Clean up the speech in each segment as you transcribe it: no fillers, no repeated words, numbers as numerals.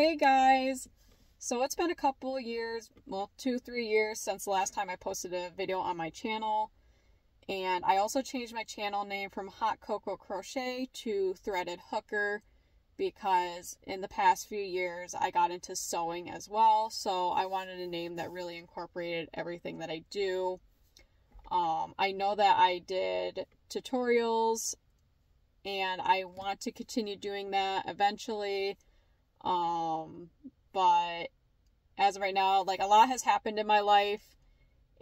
Hey guys! So it's been a couple years, well 2-3 years since the last time I posted a video on my channel. And I also changed my channel name from Hot Cocoa Crochet to Threaded Hooker because in the past few years I got into sewing as well. So I wanted a name that really incorporated everything that I do. I know that I did tutorials and I want to continue doing that eventually. But as of right now, like, a lot has happened in my life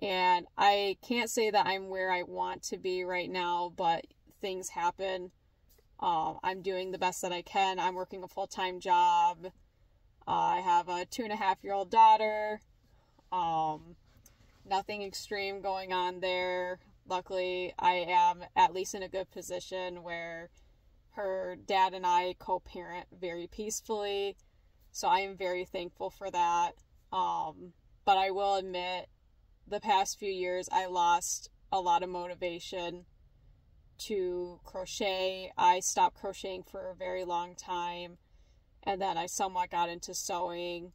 and I can't say that I'm where I want to be right now, but things happen. I'm doing the best that I can. I'm working a full-time job. I have a 2.5-year-old daughter. Nothing extreme going on there. Luckily, I am at least in a good position where her dad and I co-parent very peacefully. So I am very thankful for that. But I will admit, the past few years, I lost a lot of motivation to crochet. I stopped crocheting for a very long time. And then I somewhat got into sewing.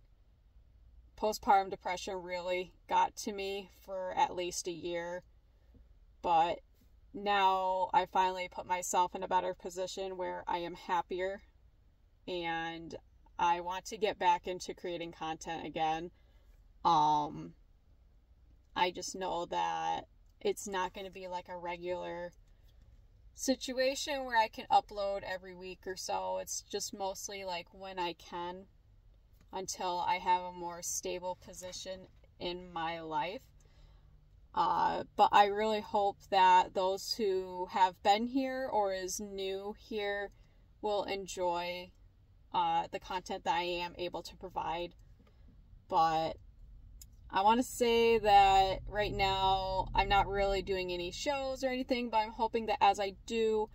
Postpartum depression really got to me for at least a year. But now I finally put myself in a better position where I am happier. And I want to get back into creating content again. I just know that it's not going to be like a regular situation where I can upload every week or so. It's just mostly like when I can, until I have a more stable position in my life. But I really hope that those who have been here or is new here will enjoy the content that I am able to provide. But I want to say that right now I'm not really doing any shows or anything, but I'm hoping that as I do,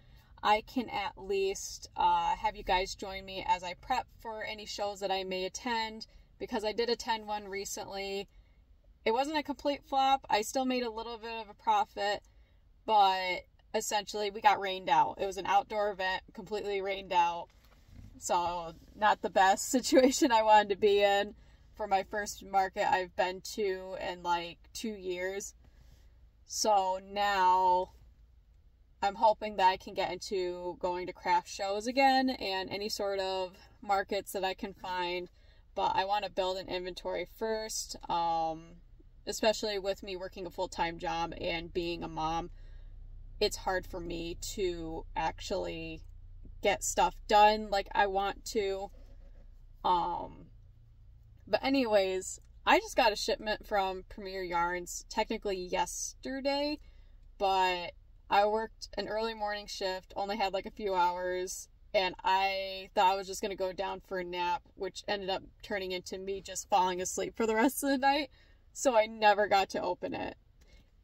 I can at least have you guys join me as I prep for any shows that I may attend, because I did attend one recently. It wasn't a complete flop. I still made a little bit of a profit, but essentially we got rained out. It was an outdoor event, completely rained out. So not the best situation I wanted to be in for my first market I've been to in like 2 years. So now I'm hoping that I can get into going to craft shows again and any sort of markets that I can find. But I want to build an inventory first, especially with me working a full-time job and being a mom. It's hard for me to actually get stuff done like I want to. But anyways, I just got a shipment from Premier Yarns technically yesterday, but I worked an early morning shift, only had like a few hours, and I thought I was just going to go down for a nap, which ended up turning into me just falling asleep for the rest of the night, so I never got to open it.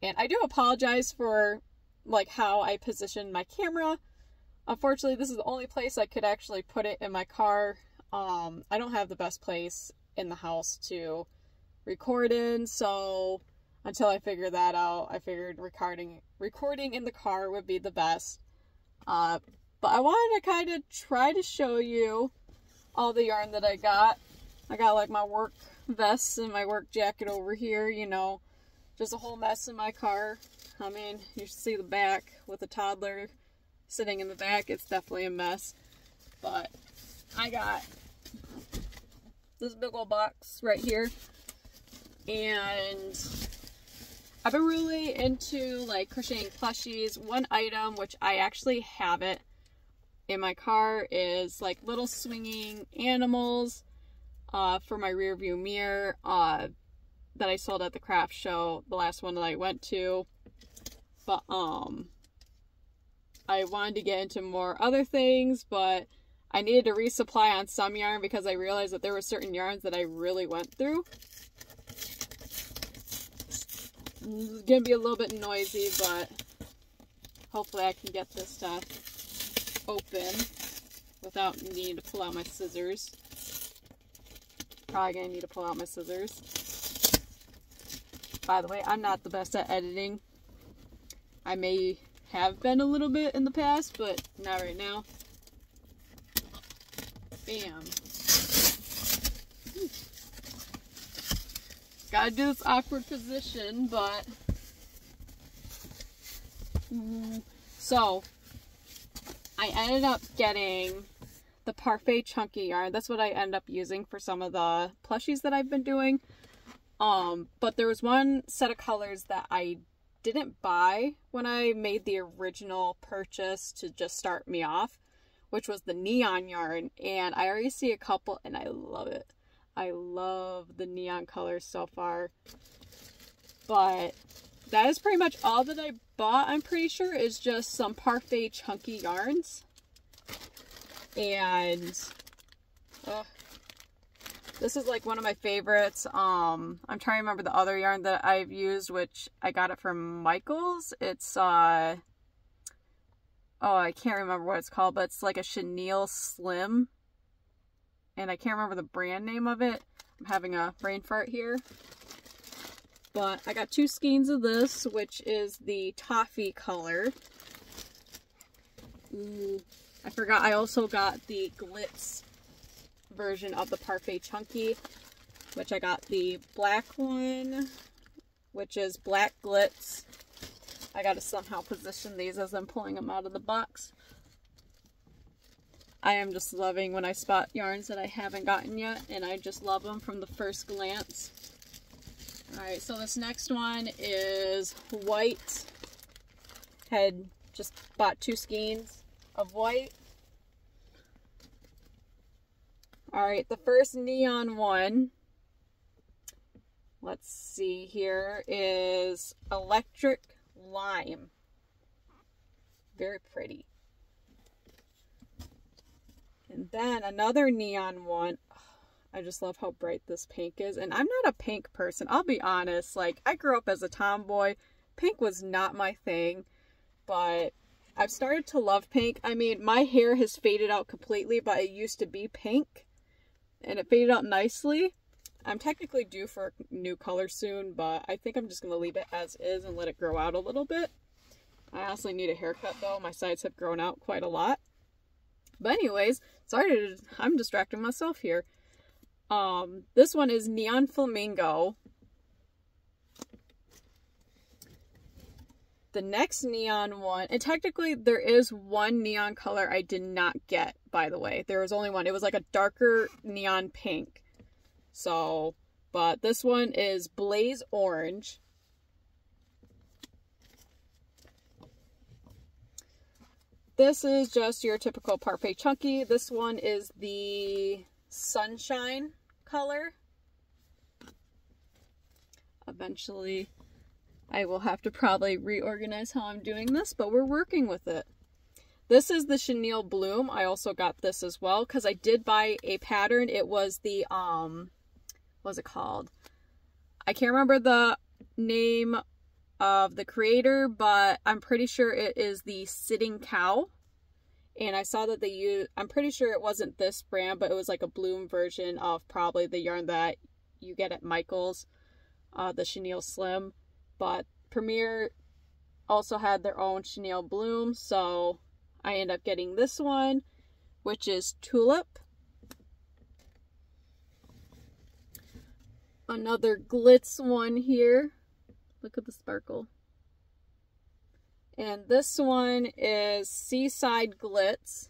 And I do apologize for like how I positioned my camera. Unfortunately, this is the only place I could actually put it in my car. I don't have the best place in the house to record in, so until I figure that out, I figured recording in the car would be the best. But I wanted to kind of try to show you all the yarn that I got. I got like my work vest and my work jacket over here, you know, just a whole mess in my car. I mean, you should see the back with a toddler sitting in the back. It's definitely a mess. But I got this big old box right here, and I've been really into like crocheting plushies. One item which I actually have it in my car is like little swinging animals for my rear view mirror that I sold at the craft show, the last one that I went to. But I wanted to get into more other things, but I needed to resupply on some yarn because I realized that there were certain yarns that I really went through. It's gonna be a little bit noisy, but hopefully I can get this to open without needing to pull out my scissors. Probably gonna need to pull out my scissors. By the way, I'm not the best at editing. I may have been a little bit in the past, but not right now. Bam. Gotta do this awkward position, but... So, I ended up getting the Parfait Chunky yarn. That's what I end up using for some of the plushies that I've been doing. But there was one set of colors that I didn't buy when I made the original purchase to just start me off, which was the neon yarn, and I already see a couple and I love it. I love the neon colors so far. But that is pretty much all that I bought, I'm pretty sure, is just some Parfait Chunky yarns. And this is like one of my favorites. I'm trying to remember the other yarn that I've used, which I got it from Michael's. It's oh, I can't remember what it's called, but it's like a chenille slim. And I can't remember the brand name of it. I'm having a brain fart here. But I got 2 skeins of this, which is the toffee color. Ooh, I forgot I also got the glitz version of the Parfait Chunky, which I got the black one, which is black glitz. I gotta somehow position these as I'm pulling them out of the box. I am just loving when I spot yarns that I haven't gotten yet, and I just love them from the first glance. Alright, so this next one is white. Had just bought 2 skeins of white. Alright, the first neon one, let's see here, is Electric Lime. Very pretty. And then another neon one. I just love how bright this pink is. And I'm not a pink person, I'll be honest. Like, I grew up as a tomboy. Pink was not my thing. But I've started to love pink. I mean, my hair has faded out completely, but it used to be pink. And it faded out nicely. I'm technically due for a new color soon, but I think I'm just going to leave it as is and let it grow out a little bit. I honestly need a haircut though. My sides have grown out quite a lot. But anyways, sorry, I'm distracting myself here. This one is Neon Flamingo. The next neon one, and technically there is one neon color I did not get, by the way. There was only one. It was like a darker neon pink. So, but this one is Blaze Orange. This is just your typical Parfait Chunky. This one is the Sunshine color. Eventually I will have to probably reorganize how I'm doing this, but we're working with it. This is the Chenille Bloom. I also got this as well because I did buy a pattern. It was the, what's it called? I can't remember the name of the creator, but I'm pretty sure it is the Sitting Cow. And I saw that they used, I'm pretty sure it wasn't this brand, but it was like a bloom version of probably the yarn that you get at Michael's, the Chenille Slim. But Premier also had their own Chenille Bloom, so I end up getting this one, which is Tulip. Another glitz one here. Look at the sparkle. And this one is Seaside Glitz.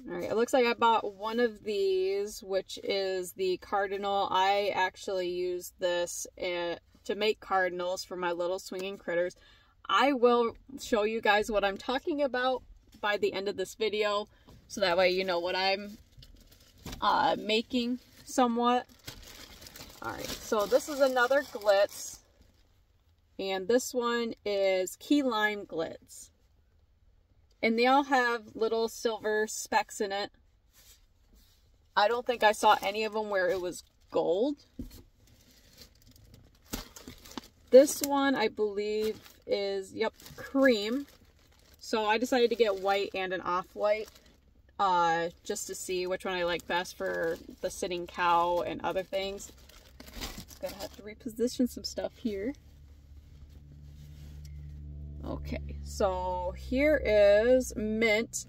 Alright, it looks like I bought one of these, which is the cardinal. I actually use this to make cardinals for my little swinging critters. I will show you guys what I'm talking about by the end of this video, so that way you know what I'm making somewhat. Alright, so this is another glitz, and this one is Key Lime Glitz. And they all have little silver specks in it. I don't think I saw any of them where it was gold. This one, I believe, is, yep, cream. So I decided to get white and an off-white, just to see which one I like best for the Sitting Cow and other things. Gonna have to reposition some stuff here. Okay, so here is mint.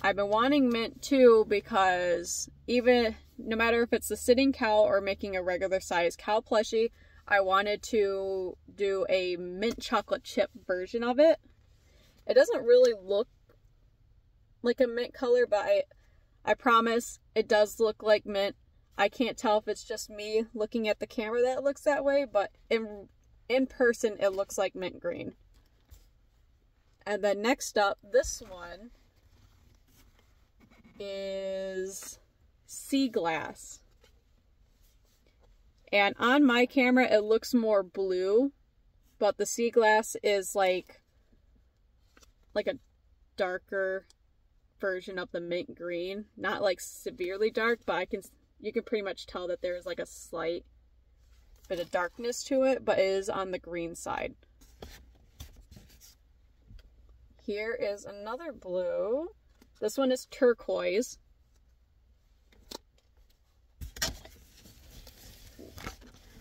I've been wanting mint too, because even no matter if it's the sitting cow or making a regular size cow plushie, I wanted to do a mint chocolate chip version of it. It doesn't really look like a mint color, but I promise it does look like mint. I can't tell if it's just me looking at the camera that it looks that way, but in person it looks like mint green. And then next up, this one is sea glass. And on my camera it looks more blue, but the sea glass is like a darker version of the mint green. Not like severely dark, but you can pretty much tell that there's like a slight bit of darkness to it, but it is on the green side. Here is another blue. This one is turquoise.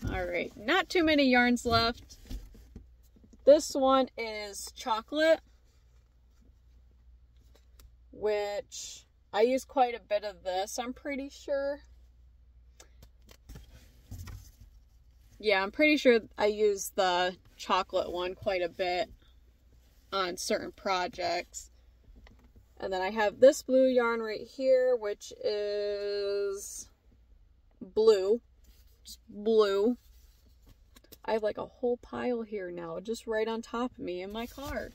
Alright, not too many yarns left. This one is chocolate, which I use quite a bit of this, I'm pretty sure. Yeah, I'm pretty sure I use the chocolate one quite a bit on certain projects. And then I have this blue yarn right here, which is blue. Just blue. I have like a whole pile here now, just right on top of me in my car.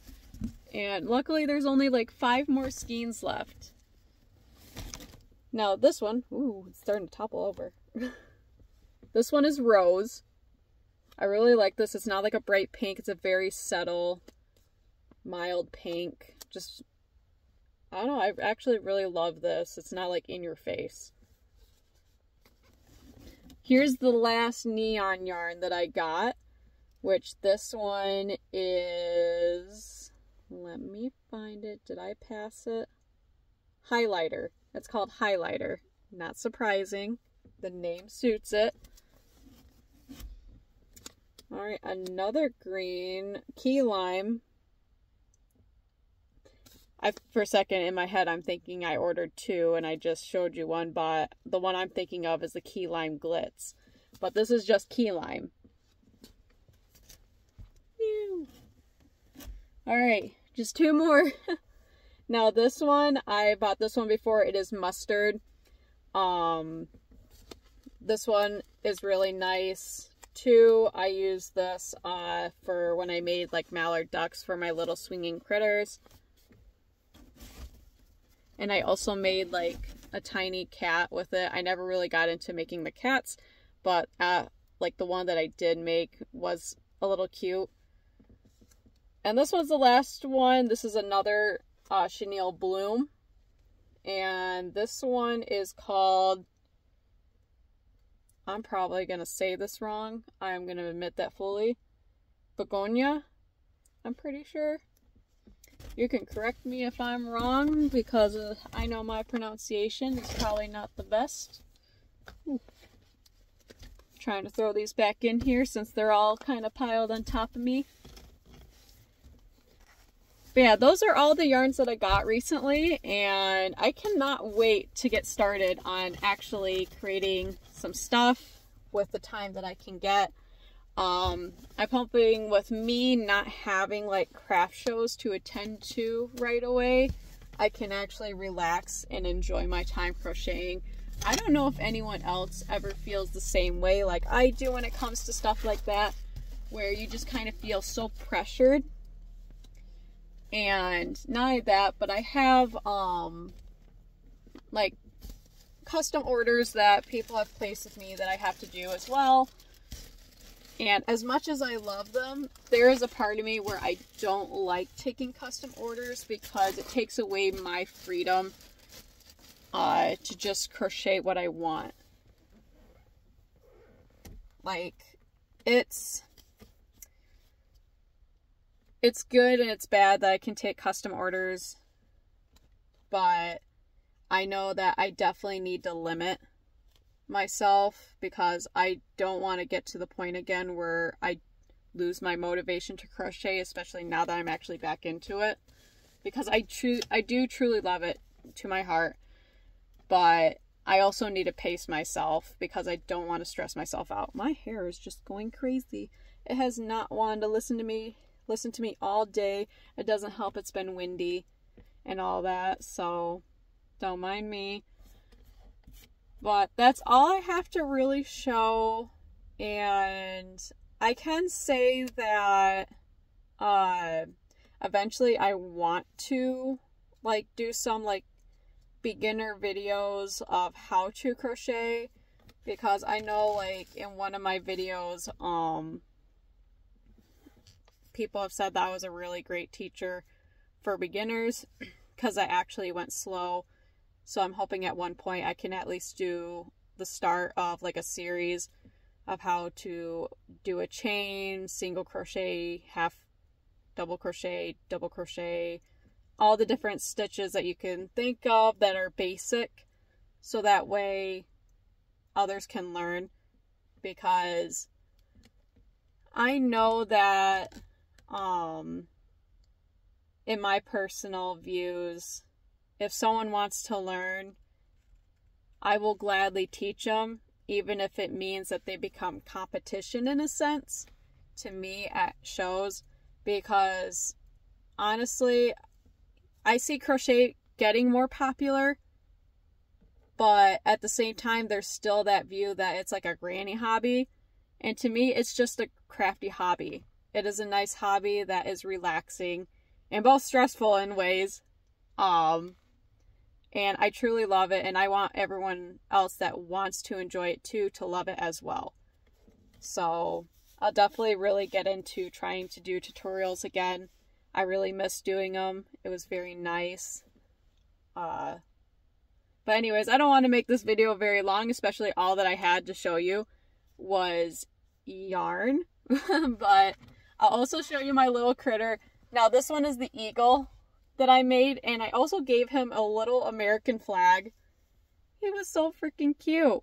And luckily there's only like 5 more skeins left. Now this one, ooh, it's starting to topple over. This one is rose. I really like this. It's not like a bright pink. It's a very subtle, mild pink. Just, I don't know, I actually really love this. It's not like in your face. Here's the last neon yarn that I got, which this one is, let me find it. Did I pass it? Highlighter. It's called Highlighter. Not surprising. The name suits it. Alright, another green. Key lime. For a second in my head I'm thinking I ordered 2 and I just showed you one, but the one I'm thinking of is the key lime glitz. But this is just key lime. Alright, just 2 more. Now this one, I bought this one before. It is mustard. This one is really nice too. I use this for when I made like mallard ducks for my little swinging critters. And I also made like a tiny cat with it. I never really got into making the cats, but like the one that I did make was a little cute. And this was the last one. This is another chenille bloom. And this one is called, I'm probably going to say this wrong. I'm going to admit that fully. Begonia, I'm pretty sure. You can correct me if I'm wrong, because I know my pronunciation is probably not the best. Trying to throw these back in here since they're all kind of piled on top of me. But yeah, those are all the yarns that I got recently, and I cannot wait to get started on actually creating some stuff with the time that I can get. I'm hoping with me not having like craft shows to attend to right away, I can actually relax and enjoy my time crocheting. I don't know if anyone else ever feels the same way like I do when it comes to stuff like that, where you just kind of feel so pressured. And not only that, but I have like custom orders that people have placed with me that I have to do as well. And as much as I love them, there is a part of me where I don't like taking custom orders because it takes away my freedom to just crochet what I want. Like, it's good and it's bad that I can take custom orders, but I know that I definitely need to limit myself because I don't want to get to the point again where I lose my motivation to crochet, especially now that I'm actually back into it, because I do truly love it to my heart, but I also need to pace myself because I don't want to stress myself out. My hair is just going crazy. It has not wanted to listen to me all day. It doesn't help it's been windy and all that, so don't mind me. But that's all I have to really show, and I can say that eventually I want to like do some like beginner videos of how to crochet, because I know like in one of my videos people have said that I was a really great teacher for beginners because I actually went slow. So I'm hoping at one point I can at least do the start of like a series of how to do a chain, single crochet, half double crochet, all the different stitches that you can think of that are basic, so that way others can learn. Because I know that in my personal views, if someone wants to learn, I will gladly teach them, even if it means that they become competition in a sense to me at shows. Because honestly, I see crochet getting more popular, but at the same time, there's still that view that it's like a granny hobby. And to me, it's just a crafty hobby. It is a nice hobby that is relaxing and both stressful in ways. And I truly love it, and I want everyone else that wants to enjoy it too to love it as well. So I'll definitely really get into trying to do tutorials again. I really miss doing them. It was very nice. But anyways, I don't want to make this video very long, especially all that I had to show you was yarn. But I'll also show you my little critter. Now this one is the eagle that I made, and I also gave him a little American flag. He was so freaking cute.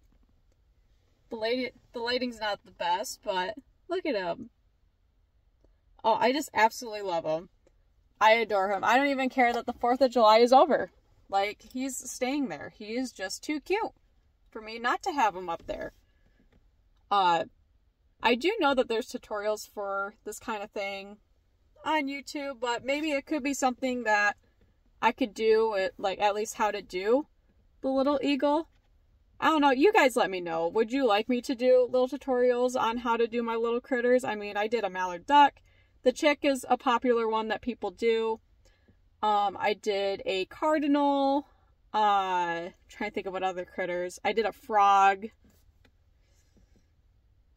The lighting's not the best, but look at him. Oh, I just absolutely love him. I adore him. I don't even care that the 4th of July is over. Like, he's staying there. He is just too cute for me not to have him up there. I do know that there's tutorials for this kind of thing on YouTube, but maybe it could be something that I could do, like at least how to do the little eagle. I don't know, you guys let me know. Would you like me to do little tutorials on how to do my little critters? I mean, I did a mallard duck. The chick is a popular one that people do. I did a cardinal. Trying to think of what other critters. I did a frog.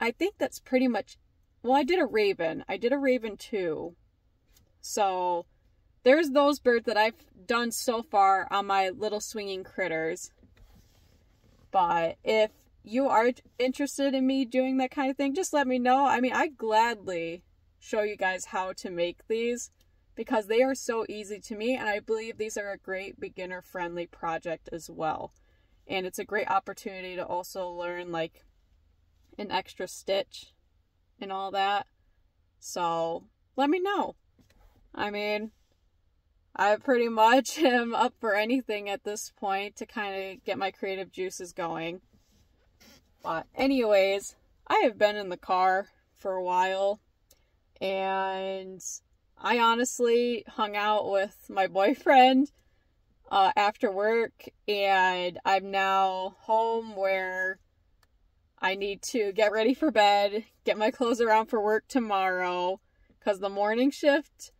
I think that's pretty much, well, I did a raven. I did a raven too. So there's those birds that I've done so far on my little swinging critters. But if you are interested in me doing that kind of thing, just let me know. I mean, I gladly show you guys how to make these because they are so easy to me, and I believe these are a great beginner friendly project as well. And it's a great opportunity to also learn like an extra stitch and all that. So let me know. I mean, I pretty much am up for anything at this point to kind of get my creative juices going. But anyways, I have been in the car for a while, and I honestly hung out with my boyfriend after work, and I'm now home where I need to get ready for bed, get my clothes around for work tomorrow, because the morning shift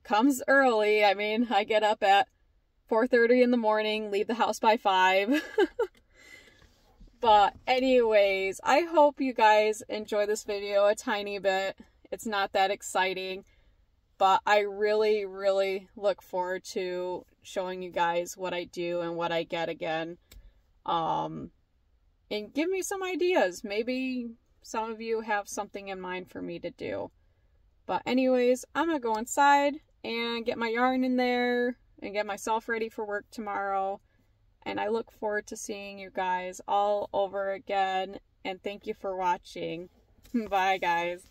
comes early. I mean, I get up at 4:30 in the morning, leave the house by 5. But anyways, I hope you guys enjoy this video a tiny bit. It's not that exciting, but I really, really look forward to showing you guys what I do and what I get again. And give me some ideas. Maybe some of you have something in mind for me to do. But anyways, I'm going to go inside and get my yarn in there and get myself ready for work tomorrow. And I look forward to seeing you guys all over again. And thank you for watching. Bye, guys.